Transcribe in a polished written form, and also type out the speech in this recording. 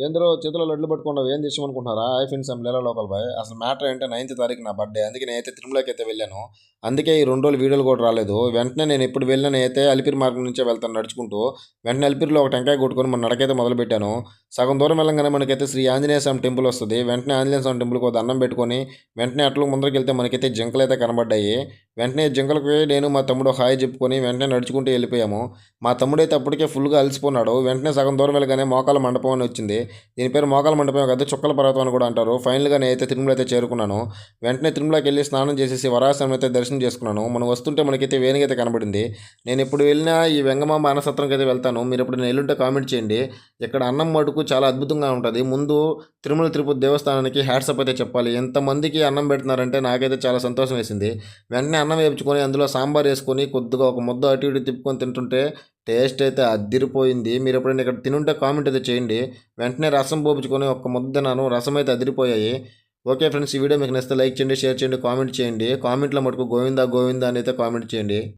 ఏంద్రో చేతిలో లడ్లు పట్టుకున్నావు ఏం తీసుకోమనుకుంటున్నారా? Hi friends, I'm Leela local boy. అసలు మ్యాటర్ ఏంటంటే 9th తారీఖు నా బర్త్డే. అందుకే నేనైతే తిరుమలకి అయితే వెళ్ళాను. అందుకే ఈ 2 రోజులు వీడియోలు కూడా రాలేదు. వెంటనే నేను ఎప్పుడు వెళ్ళినా నేనైతే అలిపిరి మార్గం నుంచే వెళ్తాను నడుచుకుంటూ. వెంటనే అలిపిరిలో ఒక టెంకాయ కొట్టుకొని మన నడకైతే మొదలుపెట్టాను. సగం దూరం వెళ్ళంగానే మనకైతే శ్రీ ఆంజనేయ స్వామి టెంపుల్ వస్తుంది. వెంటనే ఆంజనేయ స్వామి టెంపుల్కి ఒక దండం పెట్టుకొని వెంటనే అట్లా ముందరికి వెళ్తే మనకైతే జింకలు అయితే కనబడ్డాయి. వెంటనే జింకలకి నేను మా తమ్ముడు హాయ్ చెప్పుకొని వెంటనే నడుచుకుంటూ వెళ్ళిపోయాము. మా తమ్ముడైతే అప్పటికే ఫుల్గా అలసిపోన్నాడు. వెంటనే సగం దూరం వెళ్ళగానే మోకాల మండపం అని వచ్చింది. దీని పేరు మోకాల మండపం కాదు, చుక్కల పర్వతం అని కూడా అంటారు. ఫైనల్గా నేనైతే తిరుమల అయితే చేరుకున్నాను. వెంటనే తిరుమలకి వెళ్ళి స్నానం చేసేసి వరాహస్వామిని అయితే దర్శనం చేసుకున్నాను. మనం వస్తుంటే మనకైతే వేణుగైతే కనబడింది. నేను ఎప్పుడు వెళ్ళినా ఈ వెంగమాంబ అన్నసత్రంకి అయితే వెళ్తాను. మీరు ఎప్పుడు నేను వెళ్ళుంటే కామెంట్ చేయండి. ఇక్కడ అన్నం మటుకు చాలా అద్భుతంగా ఉంటుంది. ముందు తిరుమల తిరుపతి దేవస్థానానికి హ్యాట్సప్ అయితే చెప్పాలి. ఎంతమందికి అన్నం పెడుతున్నారంటే నాకైతే చాలా సంతోషం వేసింది. వెంటనే అన్నం వేయించుకొని అందులో సాంబార్ వేసుకొని కొద్దిగా ఒక ముద్ద అటు ఇటు తిప్పుకొని తింటుంటే టేస్ట్ అయితే అద్దిరిపోయింది. మీరు ఎప్పుడైనా ఇక్కడ తినుంటే కామెంట్ అయితే చేయండి. వెంటనే రసం పోపుచుకొని ఒక్క ముద్ద తిన్నాను. రసం అయితే అదిరిపోయాయి. ఓకే ఫ్రెండ్స్, ఈ వీడియో మీకు నచ్చితే లైక్ చేయండి, షేర్ చేయండి, కామెంట్ చేయండి. కామెంట్లో మటుకు గోవిందా గోవిందా అని అయితే కామెంట్ చేయండి.